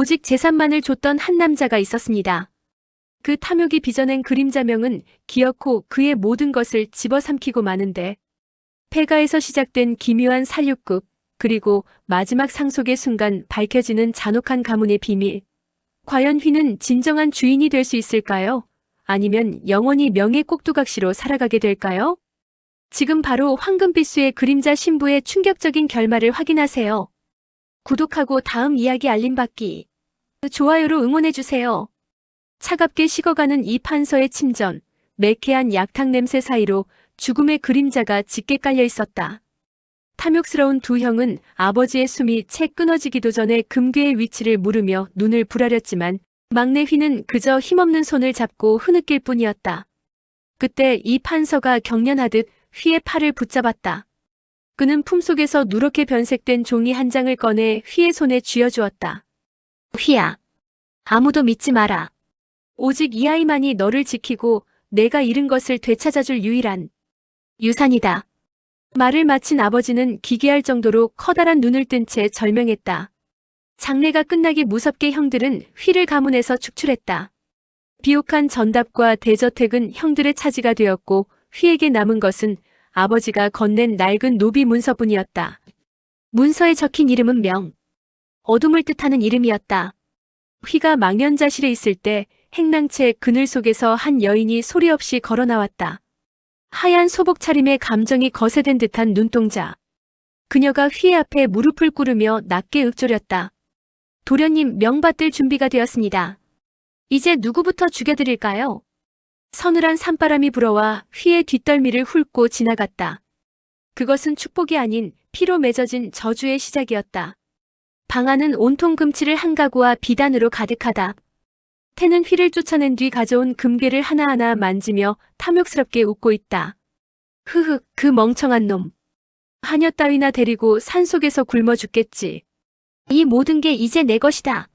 오직 재산만을 줬던 한 남자가 있었습니다. 그 탐욕이 빚어낸 그림자명은 기어코 그의 모든 것을 집어삼키고 마는데 폐가에서 시작된 기묘한 살육극, 그리고 마지막 상속의 순간 밝혀지는 잔혹한 가문의 비밀. 과연 휘는 진정한 주인이 될 수 있을까요? 아니면 영원히 명예 꼭두각시로 살아가게 될까요? 지금 바로 황금빛수의 그림자 신부의 충격적인 결말을 확인하세요. 구독하고 다음 이야기 알림받기, 좋아요로 응원해주세요. 차갑게 식어가는 이 판서의 침전, 매캐한 약탕 냄새 사이로 죽음의 그림자가 짙게 깔려 있었다. 탐욕스러운 두 형은 아버지의 숨이 채 끊어지기도 전에 금괴의 위치를 물으며 눈을 부라렸지만 막내 휘는 그저 힘없는 손을 잡고 흐느낄 뿐이었다. 그때 이 판서가 경련하듯 휘의 팔을 붙잡았다. 그는 품속에서 누렇게 변색된 종이 한 장을 꺼내 휘의 손에 쥐어주었다. 휘야, 아무도 믿지 마라. 오직 이 아이만이 너를 지키고 내가 잃은 것을 되찾아줄 유일한 유산이다. 말을 마친 아버지는 기괴할 정도로 커다란 눈을 뜬 채 절명했다. 장례가 끝나기 무섭게 형들은 휘를 가문에서 축출했다. 비옥한 전답과 대저택은 형들의 차지가 되었고 휘에게 남은 것은 아버지가 건넨 낡은 노비 문서뿐이었다. 문서에 적힌 이름은 명, 어둠을 뜻하는 이름이었다. 휘가 망연자실해 있을 때 행랑채 그늘 속에서 한 여인이 소리 없이 걸어 나왔다. 하얀 소복 차림에 감정이 거세된 듯한 눈동자. 그녀가 휘의 앞에 무릎을 꿇으며 낮게 읊조렸다. 도련님, 명 받들 준비가 되었습니다. 이제 누구부터 죽여드릴까요? 서늘한 산바람이 불어와 휘의 뒷덜미를 훑고 지나갔다. 그것은 축복이 아닌 피로 맺어진 저주의 시작이었다. 방 안은 온통 금칠을 한 가구와 비단으로 가득하다. 태는 휘를 쫓아낸 뒤 가져온 금괴를 하나하나 만지며 탐욕스럽게 웃고 있다. 흐흐, 그 멍청한 놈. 하녀 따위나 데리고 산속에서 굶어 죽겠지. 이 모든 게 이제 내 것이다.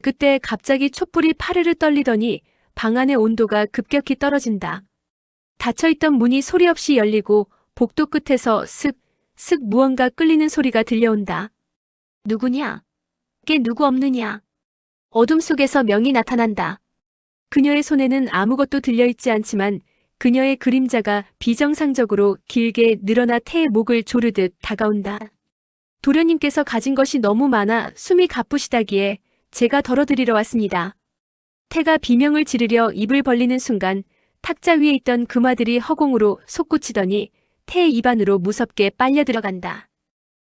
그때 갑자기 촛불이 파르르 떨리더니 방 안의 온도가 급격히 떨어진다. 닫혀있던 문이 소리 없이 열리고 복도 끝에서 슥 무언가 끌리는 소리가 들려온다. 누구냐? 게 누구 없느냐? 어둠 속에서 명이 나타난다. 그녀의 손에는 아무것도 들려있지 않지만 그녀의 그림자가 비정상적으로 길게 늘어나 태의 목을 조르듯 다가온다. 도련님께서 가진 것이 너무 많아 숨이 가쁘시다기에 제가 덜어드리러 왔습니다. 태가 비명을 지르려 입을 벌리는 순간 탁자 위에 있던 금화들이 허공으로 솟구치더니 태의 입안으로 무섭게 빨려 들어간다.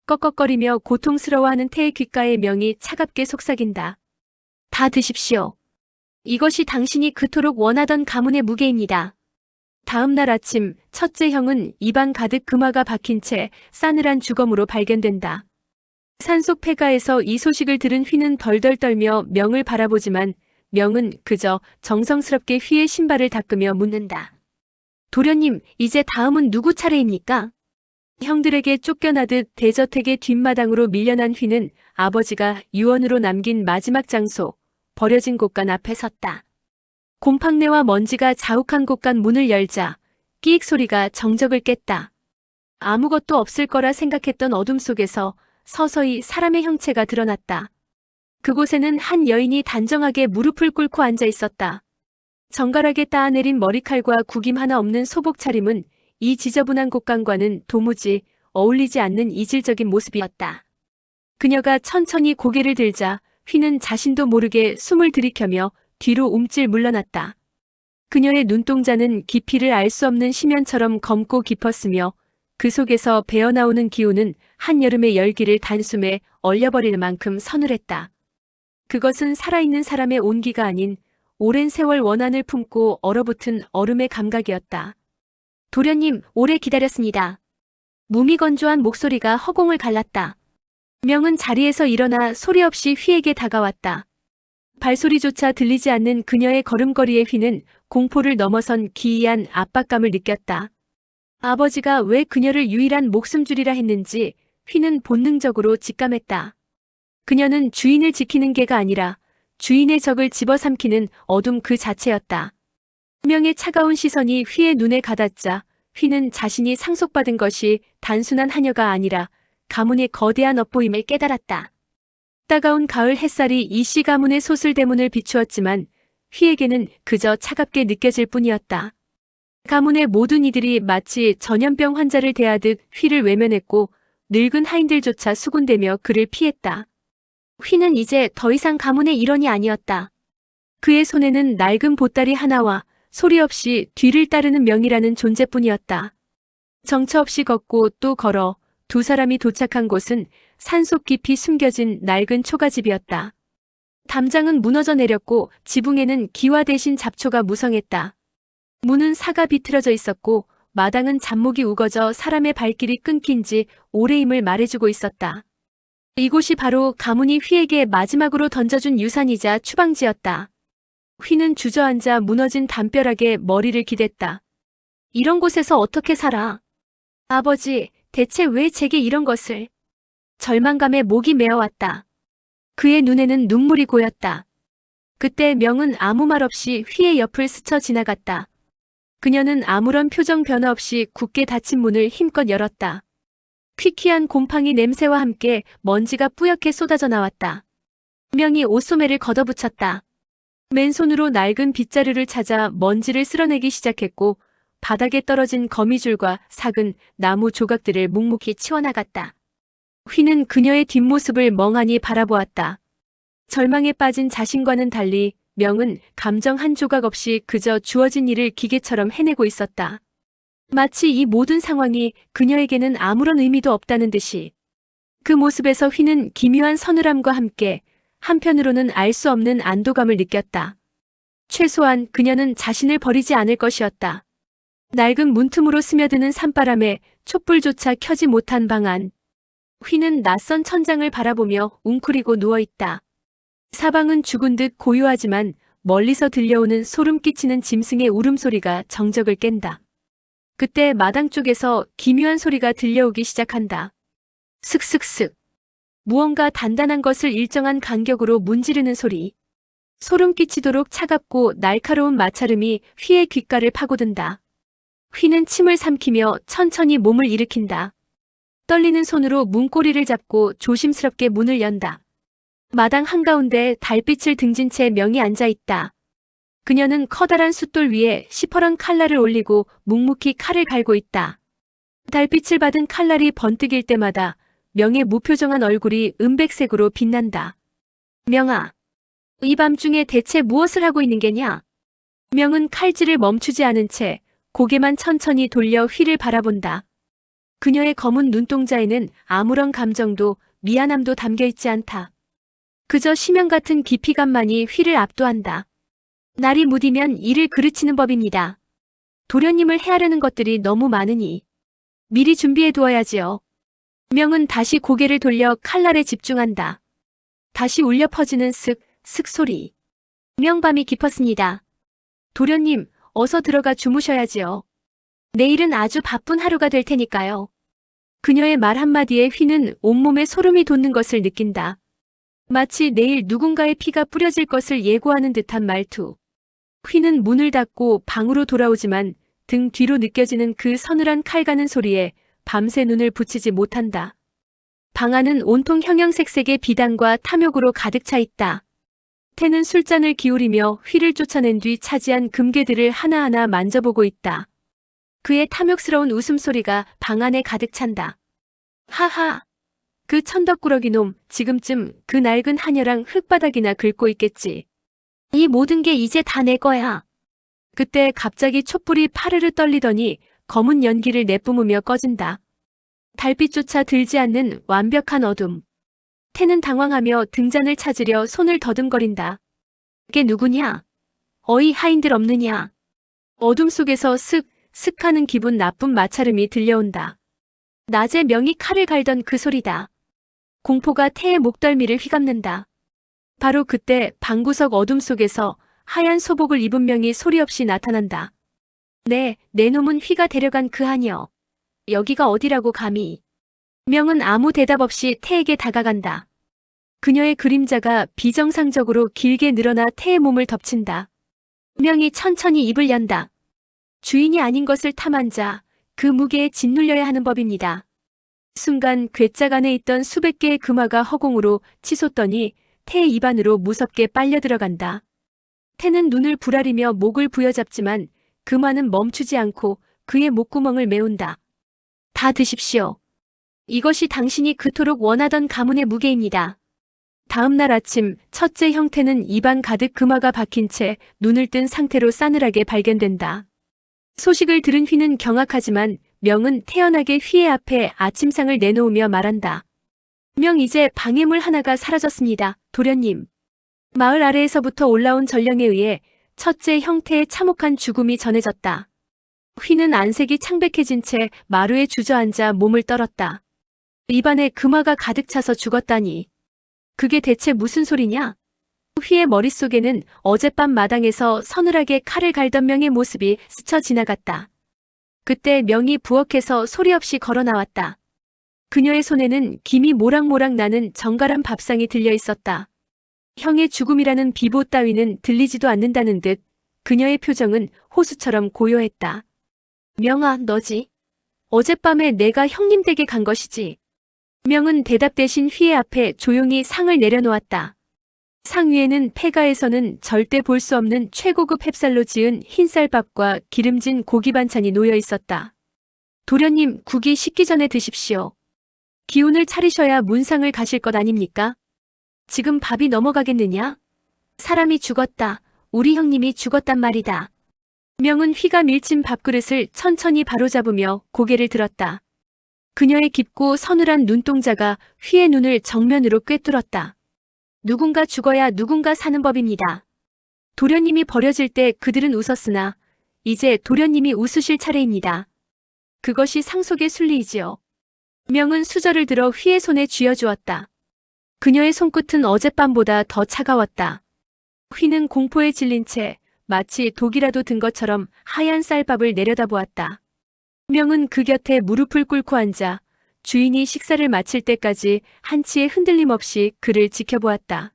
꺽꺽거리며 고통스러워하는 태의 귓가에 명이 차갑게 속삭인다. 다 드십시오. 이것이 당신이 그토록 원하던 가문의 무게입니다. 다음 날 아침 첫째 형은 입안 가득 금화가 박힌 채 싸늘한 주검으로 발견된다. 산속 폐가에서 이 소식을 들은 휘는 덜덜 떨며 명을 바라보지만 명은 그저 정성스럽게 휘의 신발을 닦으며 묻는다. 도련님, 이제 다음은 누구 차례입니까? 형들에게 쫓겨나듯 대저택의 뒷마당으로 밀려난 휘는 아버지가 유언으로 남긴 마지막 장소, 버려진 곳간 앞에 섰다. 곰팡내와 먼지가 자욱한 곳간 문을 열자 끼익 소리가 정적을 깼다. 아무것도 없을 거라 생각했던 어둠 속에서 서서히 사람의 형체가 드러났다. 그곳에는 한 여인이 단정하게 무릎을 꿇고 앉아 있었다. 정갈하게 따아내린 머리칼과 구김 하나 없는 소복 차림은 이 지저분한 곳간과는 도무지 어울리지 않는 이질적인 모습이었다. 그녀가 천천히 고개를 들자 휘는 자신도 모르게 숨을 들이켜며 뒤로 움찔 물러났다. 그녀의 눈동자는 깊이를 알 수 없는 심연처럼 검고 깊었으며 그 속에서 배어나오는 기운은 한여름의 열기를 단숨에 얼려버릴 만큼 서늘했다. 그것은 살아있는 사람의 온기가 아닌 오랜 세월 원한을 품고 얼어붙은 얼음의 감각이었다. 도련님, 오래 기다렸습니다. 무미건조한 목소리가 허공을 갈랐다. 명은 자리에서 일어나 소리 없이 휘에게 다가왔다. 발소리조차 들리지 않는 그녀의 걸음걸이에 휘는 공포를 넘어선 기이한 압박감을 느꼈다. 아버지가 왜 그녀를 유일한 목숨줄이라 했는지 휘는 본능적으로 직감했다. 그녀는 주인을 지키는 개가 아니라 주인의 적을 집어삼키는 어둠 그 자체였다. 명의 차가운 시선이 휘의 눈에 가닿자 휘는 자신이 상속받은 것이 단순한 하녀가 아니라 가문의 거대한 업보임을 깨달았다. 따가운 가을 햇살이 이씨 가문의 소슬대문을 비추었지만 휘에게는 그저 차갑게 느껴질 뿐이었다. 가문의 모든 이들이 마치 전염병 환자를 대하듯 휘를 외면했고 늙은 하인들조차 수군대며 그를 피했다. 휘는 이제 더 이상 가문의 일원이 아니었다. 그의 손에는 낡은 보따리 하나와 소리 없이 뒤를 따르는 명이라는 존재뿐이었다. 정처 없이 걷고 또 걸어 두 사람이 도착한 곳은 산속 깊이 숨겨진 낡은 초가집이었다. 담장은 무너져 내렸고 지붕에는 기와 대신 잡초가 무성했다. 문은 사가 비틀어져 있었고 마당은 잡목이 우거져 사람의 발길이 끊긴 지 오래임을 말해주고 있었다. 이곳이 바로 가문이 휘에게 마지막으로 던져준 유산이자 추방지였다. 휘는 주저앉아 무너진 담벼락에 머리를 기댔다. 이런 곳에서 어떻게 살아? 아버지, 대체 왜 제게 이런 것을? 절망감에 목이 메어왔다. 그의 눈에는 눈물이 고였다. 그때 명은 아무 말 없이 휘의 옆을 스쳐 지나갔다. 그녀는 아무런 표정 변화 없이 굳게 닫힌 문을 힘껏 열었다. 퀴퀴한 곰팡이 냄새와 함께 먼지가 뿌옇게 쏟아져 나왔다. 명이 옷소매를 걷어붙였다. 맨손으로 낡은 빗자루를 찾아 먼지를 쓸어내기 시작했고 바닥에 떨어진 거미줄과 삭은 나무 조각들을 묵묵히 치워나갔다. 휘는 그녀의 뒷모습을 멍하니 바라보았다. 절망에 빠진 자신과는 달리 명은 감정 한 조각 없이 그저 주어진 일을 기계처럼 해내고 있었다. 마치 이 모든 상황이 그녀에게는 아무런 의미도 없다는 듯이. 그 모습에서 휘는 기묘한 서늘함과 함께 한편으로는 알 수 없는 안도감을 느꼈다. 최소한 그녀는 자신을 버리지 않을 것이었다. 낡은 문틈으로 스며드는 산바람에 촛불조차 켜지 못한 방 안. 휘는 낯선 천장을 바라보며 웅크리고 누워있다. 사방은 죽은 듯 고요하지만 멀리서 들려오는 소름 끼치는 짐승의 울음소리가 정적을 깬다. 그때 마당 쪽에서 기묘한 소리가 들려오기 시작한다. 슥슥슥. 무언가 단단한 것을 일정한 간격으로 문지르는 소리. 소름 끼치도록 차갑고 날카로운 마찰음이 휘의 귓가를 파고든다. 휘는 침을 삼키며 천천히 몸을 일으킨다. 떨리는 손으로 문고리를 잡고 조심스럽게 문을 연다. 마당 한가운데 달빛을 등진 채 명이 앉아있다. 그녀는 커다란 숫돌 위에 시퍼런 칼날을 올리고 묵묵히 칼을 갈고 있다. 달빛을 받은 칼날이 번뜩일 때마다 명의 무표정한 얼굴이 은백색으로 빛난다. 명아, 이 밤중에 대체 무엇을 하고 있는 게냐? 명은 칼질을 멈추지 않은 채 고개만 천천히 돌려 휘를 바라본다. 그녀의 검은 눈동자에는 아무런 감정도 미안함도 담겨있지 않다. 그저 심연 같은 깊이감만이 휘를 압도한다. 날이 무디면 이를 그르치는 법입니다. 도련님을 헤아려는 것들이 너무 많으니 미리 준비해두어야지요. 명은 다시 고개를 돌려 칼날에 집중한다. 다시 울려 퍼지는 슥, 슥 소리. 명밤이 깊었습니다. 도련님, 어서 들어가 주무셔야지요. 내일은 아주 바쁜 하루가 될 테니까요. 그녀의 말 한마디에 휘는 온몸에 소름이 돋는 것을 느낀다. 마치 내일 누군가의 피가 뿌려질 것을 예고하는 듯한 말투. 휘는 문을 닫고 방으로 돌아오지만 등 뒤로 느껴지는 그 서늘한 칼 가는 소리에 밤새 눈을 붙이지 못한다. 방 안은 온통 형형색색의 비단과 탐욕으로 가득 차 있다. 태는 술잔을 기울이며 휘를 쫓아낸 뒤 차지한 금괴들을 하나하나 만져보고 있다. 그의 탐욕스러운 웃음소리가 방 안에 가득 찬다. 하하! 그 천덕꾸러기 놈, 지금쯤 그 낡은 한여랑 흙바닥이나 긁고 있겠지. 이 모든 게 이제 다 내 거야. 그때 갑자기 촛불이 파르르 떨리더니 검은 연기를 내뿜으며 꺼진다. 달빛조차 들지 않는 완벽한 어둠. 태는 당황하며 등잔을 찾으려 손을 더듬거린다. 그게 누구냐? 어이 하인들 없느냐? 어둠 속에서 슥, 슥 하는 기분 나쁜 마찰음이 들려온다. 낮에 명이 칼을 갈던 그 소리다. 공포가 태의 목덜미를 휘감는다. 바로 그때 방구석 어둠 속에서 하얀 소복을 입은 명이 소리 없이 나타난다. 네, 내 놈은 휘가 데려간 그 하녀. 여기가 어디라고 감히. 명은 아무 대답 없이 태에게 다가간다. 그녀의 그림자가 비정상적으로 길게 늘어나 태의 몸을 덮친다. 명이 천천히 입을 연다. 주인이 아닌 것을 탐한 자, 그 무게에 짓눌려야 하는 법입니다. 순간 괴짝 안에 있던 수백 개의 금화가 허공으로 치솟더니 태의 입안으로 무섭게 빨려 들어간다. 태는 눈을 부라리며 목을 부여잡지만 금화는 멈추지 않고 그의 목구멍을 메운다. 다 드십시오. 이것이 당신이 그토록 원하던 가문의 무게입니다. 다음 날 아침 첫째 형태는 입안 가득 금화가 박힌 채 눈을 뜬 상태로 싸늘하게 발견된다. 소식을 들은 휘는 경악하지만 명은 태연하게 휘의 앞에 아침상을 내놓으며 말한다. 명 이제 방해물 하나가 사라졌습니다. 도련님. 마을 아래에서부터 올라온 전령에 의해 첫째 형태의 참혹한 죽음이 전해졌다. 휘는 안색이 창백해진 채 마루에 주저앉아 몸을 떨었다. 입안에 금화가 가득 차서 죽었다니. 그게 대체 무슨 소리냐? 휘의 머릿속에는 어젯밤 마당에서 서늘하게 칼을 갈던 명의 모습이 스쳐 지나갔다. 그때 명이 부엌에서 소리 없이 걸어 나왔다. 그녀의 손에는 김이 모락모락 나는 정갈한 밥상이 들려 있었다. 형의 죽음이라는 비보 따위는 들리지도 않는다는 듯 그녀의 표정은 호수처럼 고요했다. 명아, 너지? 어젯밤에 내가 형님 댁에 간 것이지. 명은 대답 대신 휘의 앞에 조용히 상을 내려놓았다. 상 위에는 폐가에서는 절대 볼 수 없는 최고급 햅쌀로 지은 흰쌀밥과 기름진 고기 반찬이 놓여 있었다. 도련님, 국이 식기 전에 드십시오. 기운을 차리셔야 문상을 가실 것 아닙니까? 지금 밥이 넘어가겠느냐? 사람이 죽었다. 우리 형님이 죽었단 말이다. 명은 휘가 밀친 밥그릇을 천천히 바로잡으며 고개를 들었다. 그녀의 깊고 서늘한 눈동자가 휘의 눈을 정면으로 꿰뚫었다. 누군가 죽어야 누군가 사는 법입니다. 도련님이 버려질 때 그들은 웃었으나 이제 도련님이 웃으실 차례입니다. 그것이 상속의 순리이지요. 명은 수저를 들어 휘의 손에 쥐어주었다. 그녀의 손끝은 어젯밤보다 더 차가웠다. 휘는 공포에 질린 채 마치 독이라도 든 것처럼 하얀 쌀밥을 내려다보았다. 명은 그 곁에 무릎을 꿇고 앉아 주인이 식사를 마칠 때까지 한치의 흔들림 없이 그를 지켜보았다.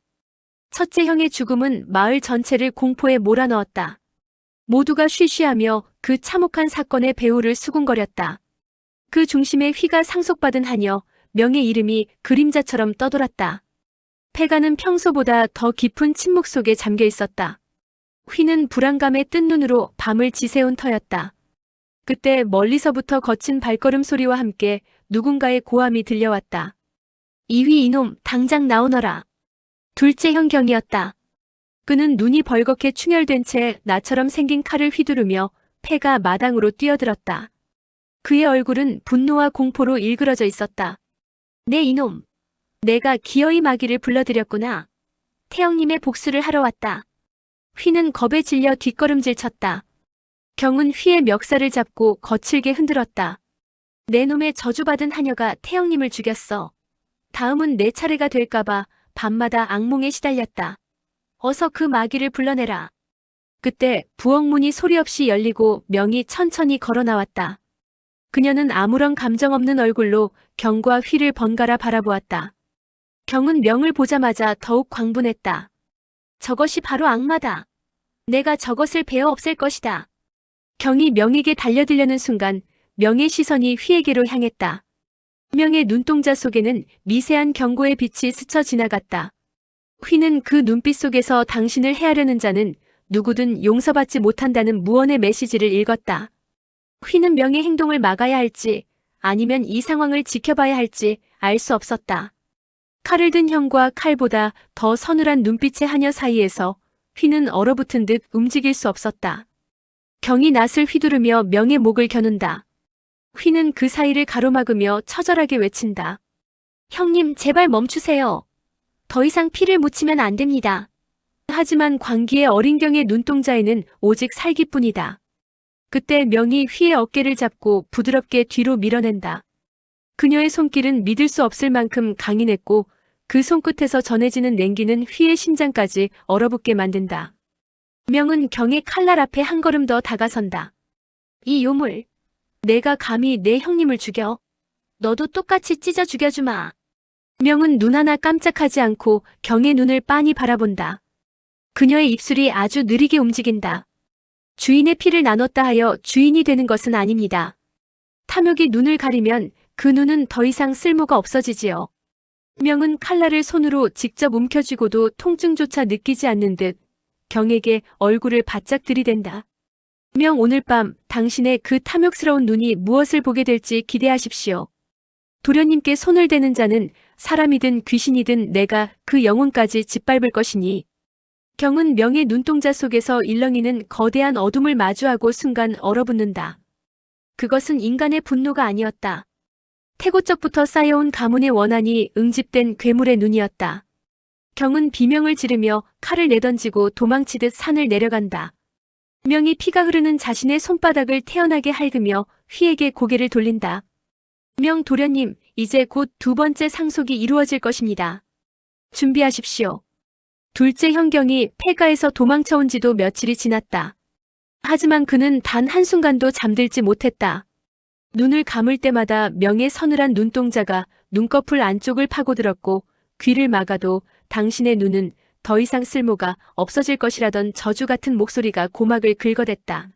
첫째 형의 죽음은 마을 전체를 공포에 몰아넣었다. 모두가 쉬쉬하며 그 참혹한 사건의 배후를 수군거렸다. 그 중심에 휘가 상속받은 하녀, 명의 이름이 그림자처럼 떠돌았다. 폐가는 평소보다 더 깊은 침묵 속에 잠겨 있었다. 휘는 불안감에 뜬 눈으로 밤을 지새운 터였다. 그때 멀리서부터 거친 발걸음 소리와 함께 누군가의 고함이 들려왔다. 이휘 이놈, 당장 나오너라. 둘째 형 경이었다. 그는 눈이 벌겋게 충혈된 채 나처럼 생긴 칼을 휘두르며 폐가 마당으로 뛰어들었다. 그의 얼굴은 분노와 공포로 일그러져 있었다. 네 이놈. 내가 기어이 마귀를 불러들였구나. 태형님의 복수를 하러 왔다. 휘는 겁에 질려 뒷걸음질 쳤다. 경은 휘의 멱살을 잡고 거칠게 흔들었다. 내 놈의 저주받은 하녀가 태형님을 죽였어. 다음은 내 차례가 될까봐 밤마다 악몽에 시달렸다. 어서 그 마귀를 불러내라. 그때 부엌문이 소리 없이 열리고 명이 천천히 걸어 나왔다. 그녀는 아무런 감정 없는 얼굴로 경과 휘를 번갈아 바라보았다. 경은 명을 보자마자 더욱 광분했다. 저것이 바로 악마다. 내가 저것을 베어 없앨 것이다. 경이 명에게 달려들려는 순간 명의 시선이 휘에게로 향했다. 명의 눈동자 속에는 미세한 경고의 빛이 스쳐 지나갔다. 휘는 그 눈빛 속에서 당신을 해하려는 자는 누구든 용서받지 못한다는 무언의 메시지를 읽었다. 휘는 명의 행동을 막아야 할지 아니면 이 상황을 지켜봐야 할지 알 수 없었다. 칼을 든 형과 칼보다 더 서늘한 눈빛의 하녀 사이에서 휘는 얼어붙은 듯 움직일 수 없었다. 경이 낫을 휘두르며 명의 목을 겨눈다. 휘는 그 사이를 가로막으며 처절하게 외친다. 형님, 제발 멈추세요. 더 이상 피를 묻히면 안 됩니다. 하지만 광기의 어린 경의 눈동자에는 오직 살기뿐이다. 그때 명이 휘의 어깨를 잡고 부드럽게 뒤로 밀어낸다. 그녀의 손길은 믿을 수 없을 만큼 강인했고 그 손끝에서 전해지는 냉기는 휘의 심장까지 얼어붙게 만든다. 명은 경의 칼날 앞에 한 걸음 더 다가선다. 이 요물, 내가 감히 내 형님을 죽여? 너도 똑같이 찢어 죽여주마. 명은 눈 하나 깜짝하지 않고 경의 눈을 빤히 바라본다. 그녀의 입술이 아주 느리게 움직인다. 주인의 피를 나눴다 하여 주인이 되는 것은 아닙니다. 탐욕이 눈을 가리면 그 눈은 더 이상 쓸모가 없어지지요. 명은 칼날을 손으로 직접 움켜쥐고도 통증조차 느끼지 않는 듯 경에게 얼굴을 바짝 들이댄다. 명, 오늘 밤 당신의 그 탐욕스러운 눈이 무엇을 보게 될지 기대하십시오. 도련님께 손을 대는 자는 사람이든 귀신이든 내가 그 영혼까지 짓밟을 것이니. 경은 명의 눈동자 속에서 일렁이는 거대한 어둠을 마주하고 순간 얼어붙는다. 그것은 인간의 분노가 아니었다. 태고적부터 쌓여온 가문의 원한이 응집된 괴물의 눈이었다. 경은 비명을 지르며 칼을 내던지고 도망치듯 산을 내려간다. 명이 피가 흐르는 자신의 손바닥을 태연하게 핥으며 휘에게 고개를 돌린다. 명, 도련님, 이제 곧 두 번째 상속이 이루어질 것입니다. 준비하십시오. 둘째 형경이 폐가에서 도망쳐온 지도 며칠이 지났다. 하지만 그는 단 한순간도 잠들지 못했다. 눈을 감을 때마다 명의 서늘한 눈동자가 눈꺼풀 안쪽을 파고들었고 귀를 막아도 당신의 눈은 더 이상 쓸모가 없어질 것이라던 저주 같은 목소리가 고막을 긁어댔다.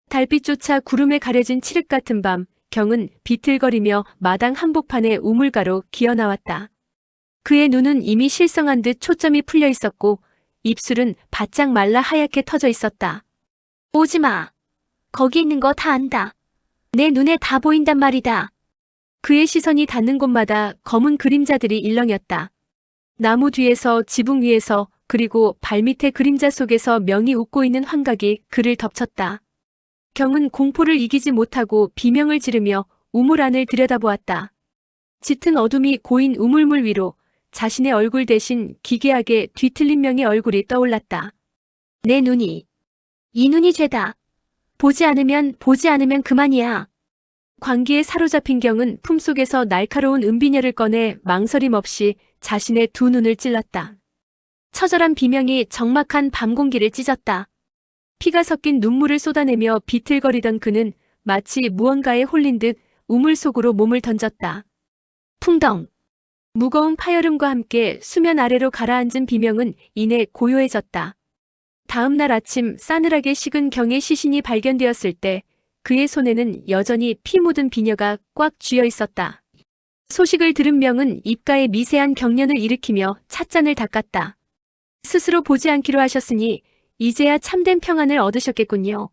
달빛조차 구름에 가려진 칠흑 같은 밤, 경은 비틀거리며 마당 한복판에 우물가로 기어나왔다. 그의 눈은 이미 실성한 듯 초점이 풀려 있었고 입술은 바짝 말라 하얗게 터져 있었다. 오지 마. 거기 있는 거 다 안다. 내 눈에 다 보인단 말이다. 그의 시선이 닿는 곳마다 검은 그림자들이 일렁였다. 나무 뒤에서, 지붕 위에서, 그리고 발밑의 그림자 속에서 명이 웃고 있는 환각이 그를 덮쳤다. 경은 공포를 이기지 못하고 비명을 지르며 우물 안을 들여다보았다. 짙은 어둠이 고인 우물물 위로 자신의 얼굴 대신 기괴하게 뒤틀린 명의 얼굴이 떠올랐다. 내 눈이. 이 눈이 죄다. 보지 않으면 그만이야. 광기에 사로잡힌 경은 품속에서 날카로운 은비녀를 꺼내 망설임 없이 자신의 두 눈을 찔렀다. 처절한 비명이 적막한 밤 공기를 찢었다. 피가 섞인 눈물을 쏟아내며 비틀거리던 그는 마치 무언가에 홀린 듯 우물 속으로 몸을 던졌다. 풍덩. 무거운 파열음과 함께 수면 아래로 가라앉은 비명은 이내 고요해졌다. 다음 날 아침 싸늘하게 식은 경의 시신이 발견되었을 때 그의 손에는 여전히 피 묻은 비녀가 꽉 쥐어 있었다. 소식을 들은 명은 입가에 미세한 경련을 일으키며 찻잔을 닦았다. 스스로 보지 않기로 하셨으니 이제야 참된 평안을 얻으셨겠군요.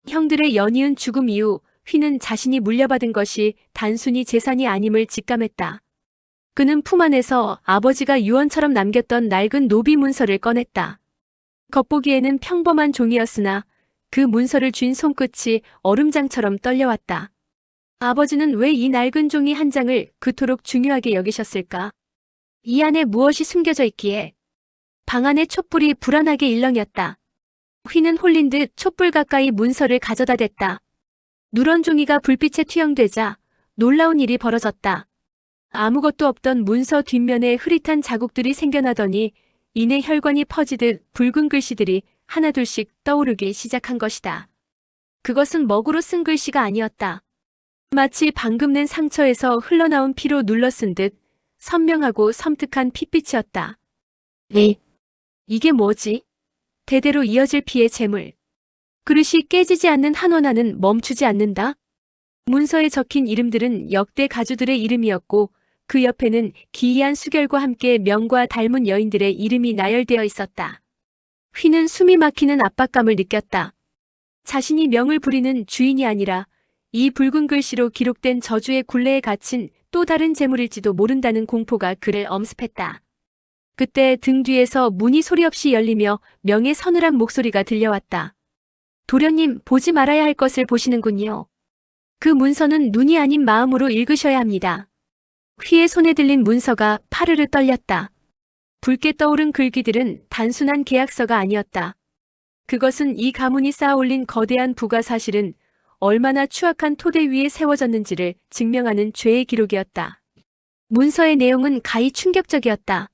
형들의 연이은 죽음 이후 휘는 자신이 물려받은 것이 단순히 재산이 아님을 직감했다. 그는 품 안에서 아버지가 유언처럼 남겼던 낡은 노비 문서를 꺼냈다. 겉보기에는 평범한 종이었으나 그 문서를 쥔 손끝이 얼음장처럼 떨려왔다. 아버지는 왜 이 낡은 종이 한 장을 그토록 중요하게 여기셨을까? 이 안에 무엇이 숨겨져 있기에? 방 안의 촛불이 불안하게 일렁였다. 휘는 홀린 듯 촛불 가까이 문서를 가져다 댔다. 누런 종이가 불빛에 투영되자 놀라운 일이 벌어졌다. 아무것도 없던 문서 뒷면에 흐릿한 자국들이 생겨나더니 이내 혈관이 퍼지듯 붉은 글씨들이 하나둘씩 떠오르기 시작한 것이다. 그것은 먹으로 쓴 글씨가 아니었다. 마치 방금 낸 상처에서 흘러나온 피로 눌러쓴 듯 선명하고 섬뜩한 핏빛이었다. 이게 뭐지? 대대로 이어질 피의 재물. 그릇이 깨지지 않는 한원화는 멈추지 않는다. 문서에 적힌 이름들은 역대 가주들의 이름이었고 그 옆에는 기이한 수결과 함께 명과 닮은 여인들의 이름이 나열되어 있었다. 휘는 숨이 막히는 압박감을 느꼈다. 자신이 명을 부리는 주인이 아니라 이 붉은 글씨로 기록된 저주의 굴레에 갇힌 또 다른 재물일지도 모른다는 공포가 그를 엄습했다. 그때 등 뒤에서 문이 소리 없이 열리며 명의 서늘한 목소리가 들려왔다. 도련님, 보지 말아야 할 것을 보시는군요. 그 문서는 눈이 아닌 마음으로 읽으셔야 합니다. 휘의 손에 들린 문서가 파르르 떨렸다. 붉게 떠오른 글귀들은 단순한 계약서가 아니었다. 그것은 이 가문이 쌓아올린 거대한 부가 사실은 얼마나 추악한 토대 위에 세워졌는지를 증명하는 죄의 기록이었다. 문서의 내용은 가히 충격적이었다.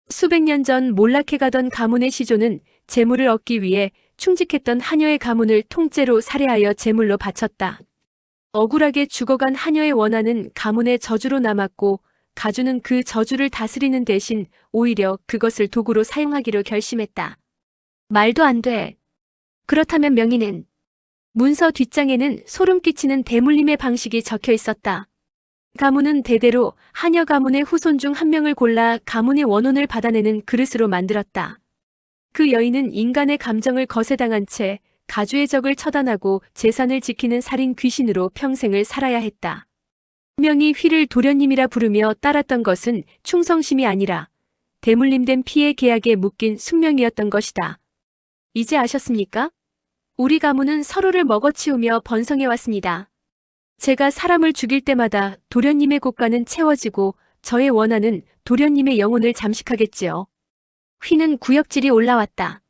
수백 년 전 몰락해가던 가문의 시조는 재물을 얻기 위해 충직했던 하녀의 가문을 통째로 살해하여 제물로 바쳤다. 억울하게 죽어간 하녀의 원한은 가문의 저주로 남았고 가주는 그 저주를 다스리는 대신 오히려 그것을 도구로 사용하기로 결심했다. 말도 안 돼. 그렇다면 명의는? 문서 뒷장에는 소름 끼치는 대물림의 방식이 적혀 있었다. 가문은 대대로 하녀 가문의 후손 중 한 명을 골라 가문의 원혼을 받아내는 그릇으로 만들었다. 그 여인은 인간의 감정을 거세당한 채 가주의 적을 처단하고 재산을 지키는 살인 귀신으로 평생을 살아야 했다. 명이 휘를 도련님이라 부르며 따랐던 것은 충성심이 아니라 대물림된 피의 계약에 묶인 숙명이었던 것이다. 이제 아셨습니까? 우리 가문은 서로를 먹어치우며 번성해왔습니다. 제가 사람을 죽일 때마다 도련님의 곳간은 채워지고 저의 원한은 도련님의 영혼을 잠식하겠지요. 휘는 구역질이 올라왔다.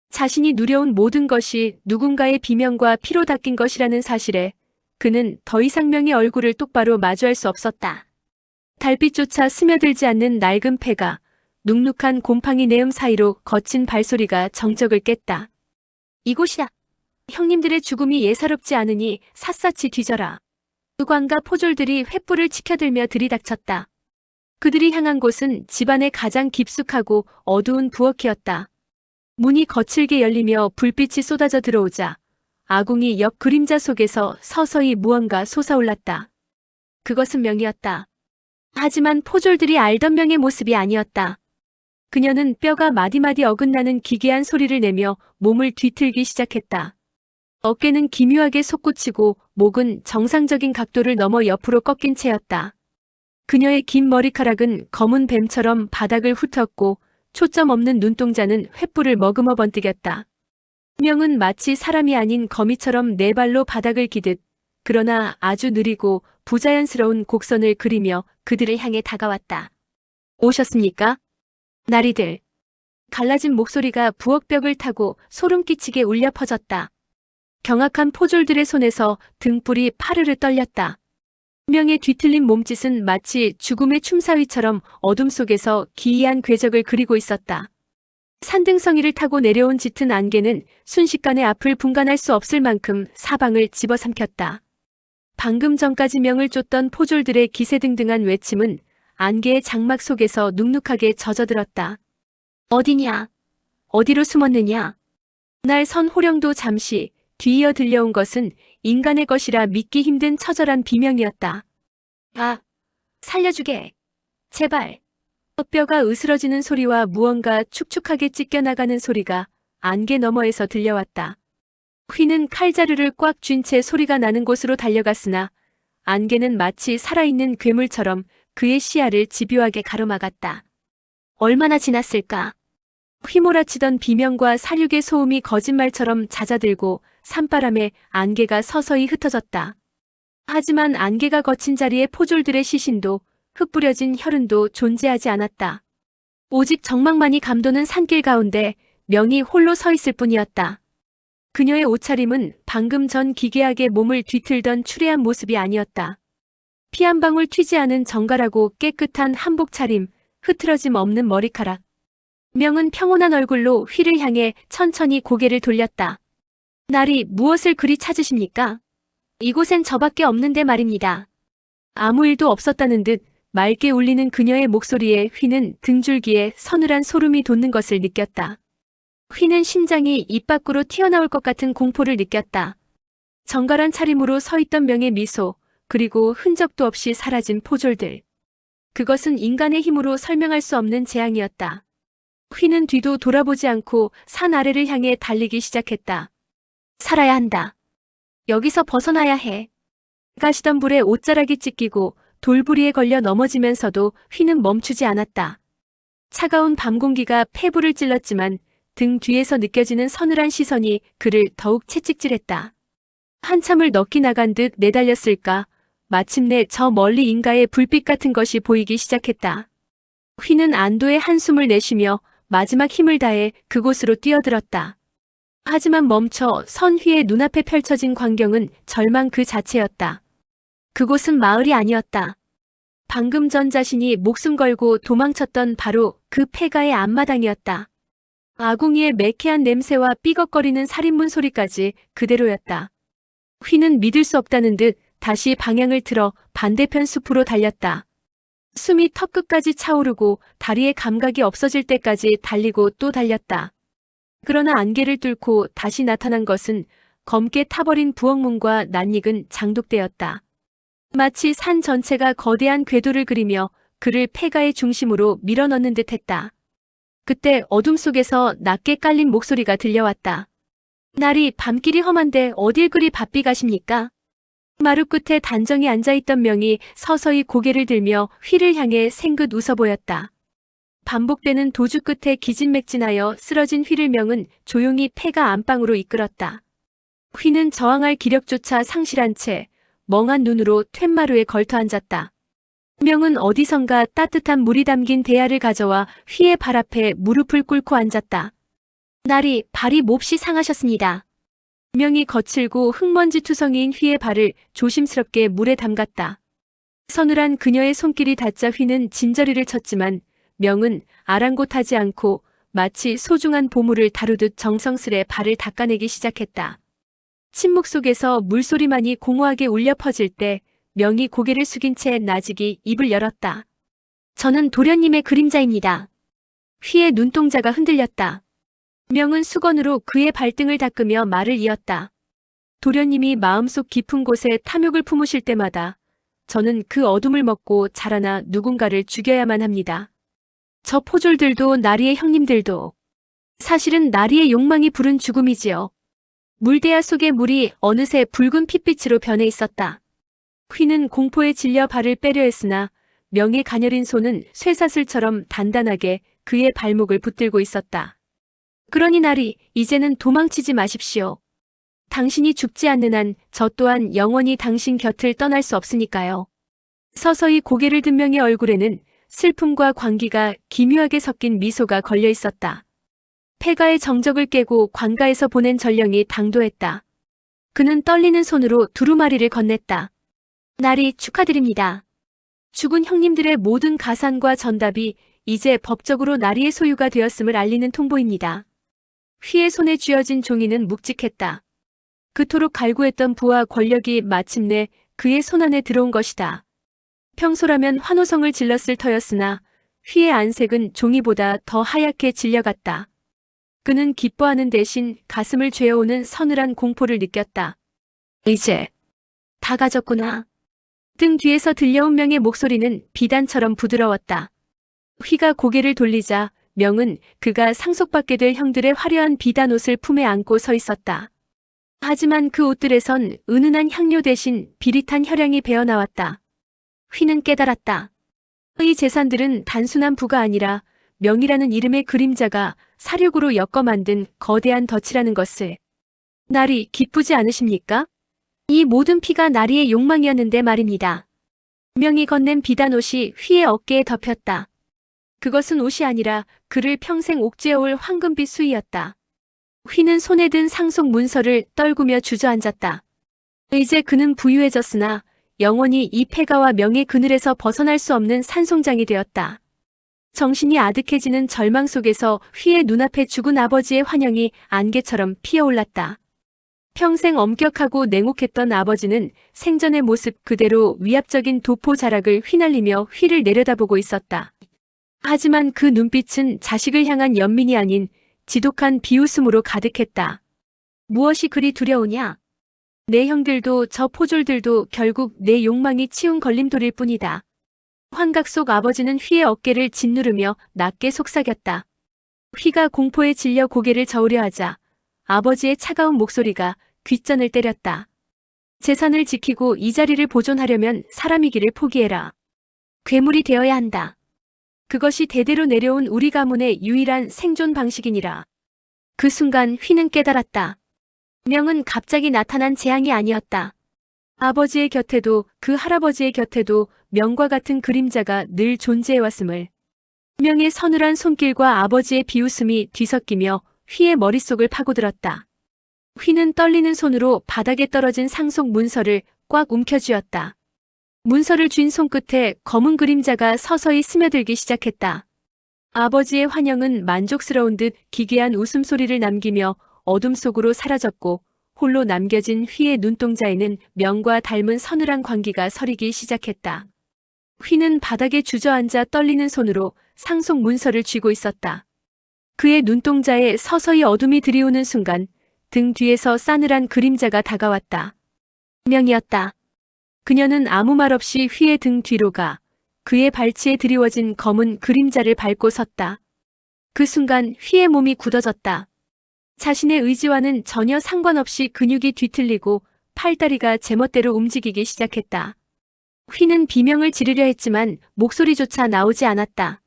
자신이 누려온 모든 것이 누군가의 비명과 피로 닦인 것이라는 사실에 그는 더 이상 명의 얼굴을 똑바로 마주할 수 없었다. 달빛조차 스며들지 않는 낡은 폐가 눅눅한 곰팡이 내음 사이로 거친 발소리가 정적을 깼다. 이곳이다. 형님들의 죽음이 예사롭지 않으니 샅샅이 뒤져라. 의관과 포졸들이 횃불을 치켜들며 들이닥쳤다. 그들이 향한 곳은 집안의 가장 깊숙하고 어두운 부엌이었다. 문이 거칠게 열리며 불빛이 쏟아져 들어오자 아궁이 옆 그림자 속에서 서서히 무언가 솟아올랐다. 그것은 명이었다. 하지만 포졸들이 알던 명의 모습이 아니었다. 그녀는 뼈가 마디마디 어긋나는 기괴한 소리를 내며 몸을 뒤틀기 시작했다. 어깨는 기묘하게 솟구치고 목은 정상적인 각도를 넘어 옆으로 꺾인 채였다. 그녀의 긴 머리카락은 검은 뱀처럼 바닥을 훑었고 초점 없는 눈동자는 횃불을 머금어 번뜩였다. 명은 마치 사람이 아닌 거미처럼 네 발로 바닥을 기듯 그러나 아주 느리고 부자연스러운 곡선을 그리며 그들을 향해 다가왔다. 오셨습니까? 나리들. 갈라진 목소리가 부엌벽을 타고 소름 끼치게 울려 퍼졌다. 경악한 포졸들의 손에서 등불이 파르르 떨렸다. 명의 뒤틀린 몸짓은 마치 죽음의 춤사위처럼 어둠 속에서 기이한 궤적을 그리고 있었다. 산등성이를 타고 내려온 짙은 안개는 순식간에 앞을 분간할 수 없을 만큼 사방을 집어삼켰다. 방금 전까지 명을 쫓던 포졸들의 기세등등한 외침은 안개의 장막 속에서 눅눅하게 젖어들었다. 어디냐? 어디로 숨었느냐? 날 선 호령도 잠시 뒤이어 들려온 것은 인간의 것이라 믿기 힘든 처절한 비명이었다. 아, 살려주게. 제발. 뼈가 으스러지는 소리와 무언가 축축하게 찢겨나가는 소리가 안개 너머에서 들려왔다. 휘는 칼자루를 꽉 쥔 채 소리가 나는 곳으로 달려갔으나 안개는 마치 살아있는 괴물처럼 그의 시야를 집요하게 가로막았다. 얼마나 지났을까? 휘몰아치던 비명과 사륙의 소음이 거짓말처럼 잦아들고 산바람에 안개가 서서히 흩어졌다. 하지만 안개가 거친 자리에 포졸들의 시신도 흩뿌려진 혈흔도 존재하지 않았다. 오직 정막만이 감도는 산길 가운데 명이 홀로 서 있을 뿐이었다. 그녀의 옷차림은 방금 전 기괴하게 몸을 뒤틀던 추레한 모습이 아니었다. 피 한 방울 튀지 않은 정갈하고 깨끗한 한복 차림, 흐트러짐 없는 머리카락. 명은 평온한 얼굴로 휘를 향해 천천히 고개를 돌렸다. 날이 무엇을 그리 찾으십니까? 이곳엔 저밖에 없는데 말입니다. 아무 일도 없었다는 듯 맑게 울리는 그녀의 목소리에 휘는 등줄기에 서늘한 소름이 돋는 것을 느꼈다. 휘는 심장이 입 밖으로 튀어나올 것 같은 공포를 느꼈다. 정갈한 차림으로 서 있던 명의 미소, 그리고 흔적도 없이 사라진 포졸들. 그것은 인간의 힘으로 설명할 수 없는 재앙이었다. 휘는 뒤도 돌아보지 않고 산 아래를 향해 달리기 시작했다. 살아야 한다. 여기서 벗어나야 해. 가시던 불에 옷자락이 찢기고 돌부리에 걸려 넘어지면서도 휘는 멈추지 않았다. 차가운 밤 공기가 폐부를 찔렀지만 등 뒤에서 느껴지는 서늘한 시선이 그를 더욱 채찍질했다. 한참을 넋이 나간 듯 내달렸을까. 마침내 저 멀리 인가의 불빛 같은 것이 보이기 시작했다. 휘는 안도의 한숨을 내쉬며 마지막 힘을 다해 그곳으로 뛰어들었다. 하지만 멈춰 선 휘의 눈앞에 펼쳐진 광경은 절망 그 자체였다. 그곳은 마을이 아니었다. 방금 전 자신이 목숨 걸고 도망쳤던 바로 그 폐가의 앞마당이었다. 아궁이의 매캐한 냄새와 삐걱거리는 살인문 소리까지 그대로였다. 휘는 믿을 수 없다는 듯 다시 방향을 틀어 반대편 숲으로 달렸다. 숨이 턱끝까지 차오르고 다리의 감각이 없어질 때까지 달리고 또 달렸다. 그러나 안개를 뚫고 다시 나타난 것은 검게 타버린 부엌문과 낯익은 장독대였다. 마치 산 전체가 거대한 궤도를 그리며 그를 폐가의 중심으로 밀어넣는 듯했다. 그때 어둠 속에서 낮게 깔린 목소리가 들려왔다. 날이 밤길이 험한데 어딜 그리 바삐 가십니까? 마루 끝에 단정히 앉아있던 명이 서서히 고개를 들며 휘를 향해 생긋 웃어 보였다. 반복되는 도주 끝에 기진맥진하여 쓰러진 휘를 명은 조용히 폐가 안방으로 이끌었다. 휘는 저항할 기력조차 상실한 채 멍한 눈으로 툇마루에 걸터 앉았다. 명은 어디선가 따뜻한 물이 담긴 대야를 가져와 휘의 발 앞에 무릎을 꿇고 앉았다. 날이 발이 몹시 상하셨습니다. 명이 거칠고 흙먼지 투성이인 휘의 발을 조심스럽게 물에 담갔다. 서늘한 그녀의 손길이 닿자 휘는 진저리를 쳤지만 명은 아랑곳하지 않고 마치 소중한 보물을 다루듯 정성스레 발을 닦아내기 시작했다. 침묵 속에서 물소리만이 공허하게 울려 퍼질 때 명이 고개를 숙인 채 나직이 입을 열었다. 저는 도련님의 그림자입니다. 휘의 눈동자가 흔들렸다. 명은 수건으로 그의 발등을 닦으며 말을 이었다. 도련님이 마음속 깊은 곳에 탐욕을 품으실 때마다 저는 그 어둠을 먹고 자라나 누군가를 죽여야만 합니다. 저 포졸들도 나리의 형님들도. 사실은 나리의 욕망이 부른 죽음이지요. 물대야 속의 물이 어느새 붉은 핏빛으로 변해 있었다. 휘는 공포에 질려 발을 빼려 했으나 명의 가녀린 손은 쇠사슬처럼 단단하게 그의 발목을 붙들고 있었다. 그러니 나리, 이제는 도망치지 마십시오. 당신이 죽지 않는 한 저 또한 영원히 당신 곁을 떠날 수 없으니까요. 서서히 고개를 든 명의 얼굴에는 슬픔과 광기가 기묘하게 섞인 미소가 걸려 있었다. 폐가의 정적을 깨고 관가에서 보낸 전령이 당도했다. 그는 떨리는 손으로 두루마리를 건넸다. 나리 축하드립니다. 죽은 형님들의 모든 가산과 전답이 이제 법적으로 나리의 소유가 되었음을 알리는 통보입니다. 휘의 손에 쥐어진 종이는 묵직했다. 그토록 갈구했던 부와 권력이 마침내 그의 손안에 들어온 것이다. 평소라면 환호성을 질렀을 터였으나 휘의 안색은 종이보다 더 하얗게 질려갔다. 그는 기뻐하는 대신 가슴을 죄어오는 서늘한 공포를 느꼈다. 이제 다 가졌구나. 등 뒤에서 들려온 명의 목소리는 비단처럼 부드러웠다. 휘가 고개를 돌리자 명은 그가 상속받게 될 형들의 화려한 비단 옷을 품에 안고 서 있었다. 하지만 그 옷들에선 은은한 향료 대신 비릿한 혈향이 배어나왔다. 휘는 깨달았다. 이 재산들은 단순한 부가 아니라 명이라는 이름의 그림자가 사륙으로 엮어 만든 거대한 덫이라는 것을. 나리, 기쁘지 않으십니까? 이 모든 피가 나리의 욕망이었는데 말입니다. 명이 건넨 비단옷이 휘의 어깨에 덮였다. 그것은 옷이 아니라 그를 평생 옥죄어올 황금빛 수의였다. 휘는 손에 든 상속 문서를 떨구며 주저앉았다. 이제 그는 부유해졌으나 영원히 이 폐가와 명의 그늘에서 벗어날 수 없는 산송장이 되었다. 정신이 아득해지는 절망 속에서 휘의 눈앞에 죽은 아버지의 환영이 안개처럼 피어올랐다. 평생 엄격하고 냉혹했던 아버지는 생전의 모습 그대로 위압적인 도포 자락을 휘날리며 휘를 내려다보고 있었다. 하지만 그 눈빛은 자식을 향한 연민이 아닌 지독한 비웃음으로 가득했다. 무엇이 그리 두려우냐? 내 형들도 저 포졸들도 결국 내 욕망이 치운 걸림돌일 뿐이다. 환각 속 아버지는 휘의 어깨를 짓누르며 낮게 속삭였다. 휘가 공포에 질려 고개를 저으려 하자 아버지의 차가운 목소리가 귓전을 때렸다. 재산을 지키고 이 자리를 보존하려면 사람이기를 포기해라. 괴물이 되어야 한다. 그것이 대대로 내려온 우리 가문의 유일한 생존 방식이니라. 그 순간 휘는 깨달았다. 명은 갑자기 나타난 재앙이 아니었다. 아버지의 곁에도 그 할아버지의 곁에도 명과 같은 그림자가 늘 존재해왔음을. 명의 서늘한 손길과 아버지의 비웃음이 뒤섞이며 휘의 머릿속을 파고들었다. 휘는 떨리는 손으로 바닥에 떨어진 상속 문서를 꽉 움켜쥐었다. 문서를 쥔 손끝에 검은 그림자가 서서히 스며들기 시작했다. 아버지의 환영은 만족스러운 듯 기괴한 웃음소리를 남기며 어둠 속으로 사라졌고 홀로 남겨진 휘의 눈동자에는 명과 닮은 서늘한 광기가 서리기 시작했다. 휘는 바닥에 주저앉아 떨리는 손으로 상속 문서를 쥐고 있었다. 그의 눈동자에 서서히 어둠이 들이오는 순간 등 뒤에서 싸늘한 그림자가 다가왔다. 명이었다. 그녀는 아무 말 없이 휘의 등 뒤로 가 그의 발치에 드리워진 검은 그림자를 밟고 섰다. 그 순간 휘의 몸이 굳어졌다. 자신의 의지와는 전혀 상관없이 근육이 뒤틀리고 팔다리가 제멋대로 움직이기 시작했다. 휘는 비명을 지르려 했지만 목소리조차 나오지 않았다.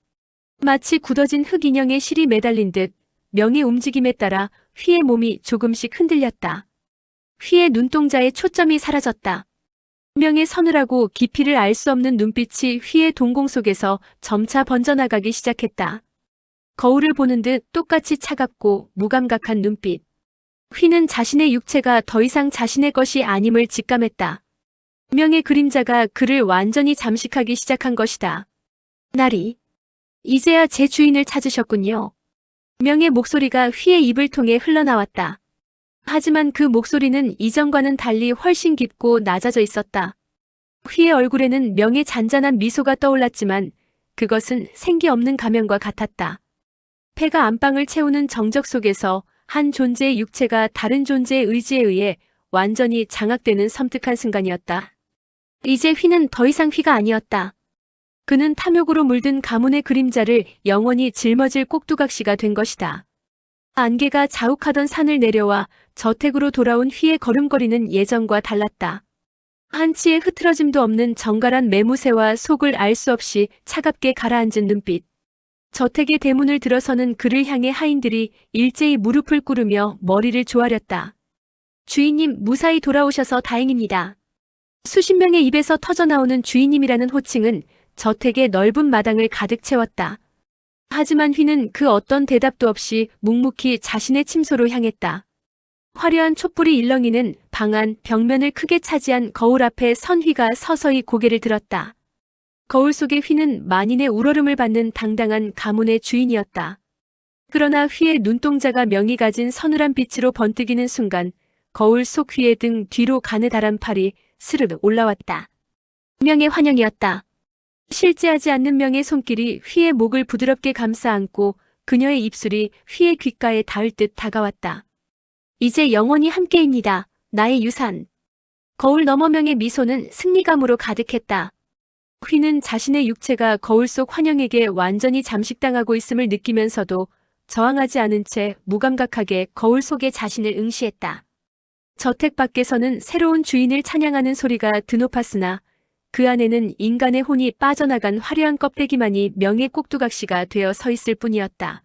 마치 굳어진 흙인형의 실이 매달린 듯 명의 움직임에 따라 휘의 몸이 조금씩 흔들렸다. 휘의 눈동자에 초점이 사라졌다. 명의 서늘하고 깊이를 알 수 없는 눈빛이 휘의 동공 속에서 점차 번져나가기 시작했다. 거울을 보는 듯 똑같이 차갑고 무감각한 눈빛. 휘는 자신의 육체가 더 이상 자신의 것이 아님을 직감했다. 명의 그림자가 그를 완전히 잠식하기 시작한 것이다. 나리, 이제야 제 주인을 찾으셨군요. 명의 목소리가 휘의 입을 통해 흘러나왔다. 하지만 그 목소리는 이전과는 달리 훨씬 깊고 낮아져 있었다. 휘의 얼굴에는 명의 잔잔한 미소가 떠올랐지만 그것은 생기 없는 가면과 같았다. 폐가 안방을 채우는 정적 속에서 한 존재의 육체가 다른 존재의 의지에 의해 완전히 장악되는 섬뜩한 순간이었다. 이제 휘는 더 이상 휘가 아니었다. 그는 탐욕으로 물든 가문의 그림자를 영원히 짊어질 꼭두각시가 된 것이다. 안개가 자욱하던 산을 내려와 저택으로 돌아온 휘의 걸음걸이는 예전과 달랐다. 한치의 흐트러짐도 없는 정갈한 매무새와 속을 알 수 없이 차갑게 가라앉은 눈빛. 저택의 대문을 들어서는 그를 향해 하인들이 일제히 무릎을 꿇으며 머리를 조아렸다. 주인님, 무사히 돌아오셔서 다행입니다. 수십 명의 입에서 터져나오는 주인님이라는 호칭은 저택의 넓은 마당을 가득 채웠다. 하지만 휘는 그 어떤 대답도 없이 묵묵히 자신의 침소로 향했다. 화려한 촛불이 일렁이는 방 안 벽면을 크게 차지한 거울 앞에 선 휘가 서서히 고개를 들었다. 거울 속의 휘는 만인의 우러름을 받는 당당한 가문의 주인이었다. 그러나 휘의 눈동자가 명이 가진 서늘한 빛으로 번뜩이는 순간 거울 속 휘의 등 뒤로 가느다란 팔이 스르르 올라왔다. 명의 환영이었다. 실제하지 않는 명의 손길이 휘의 목을 부드럽게 감싸 안고 그녀의 입술이 휘의 귓가에 닿을 듯 다가왔다. 이제 영원히 함께입니다. 나의 유산. 거울 너머 명의 미소는 승리감으로 가득했다. 휘는 자신의 육체가 거울 속 환영에게 완전히 잠식당하고 있음을 느끼면서도 저항하지 않은 채 무감각하게 거울 속의 자신을 응시했다. 저택 밖에서는 새로운 주인을 찬양하는 소리가 드높았으나 그 안에는 인간의 혼이 빠져나간 화려한 껍데기만이 명의 꼭두각시가 되어 서 있을 뿐이었다.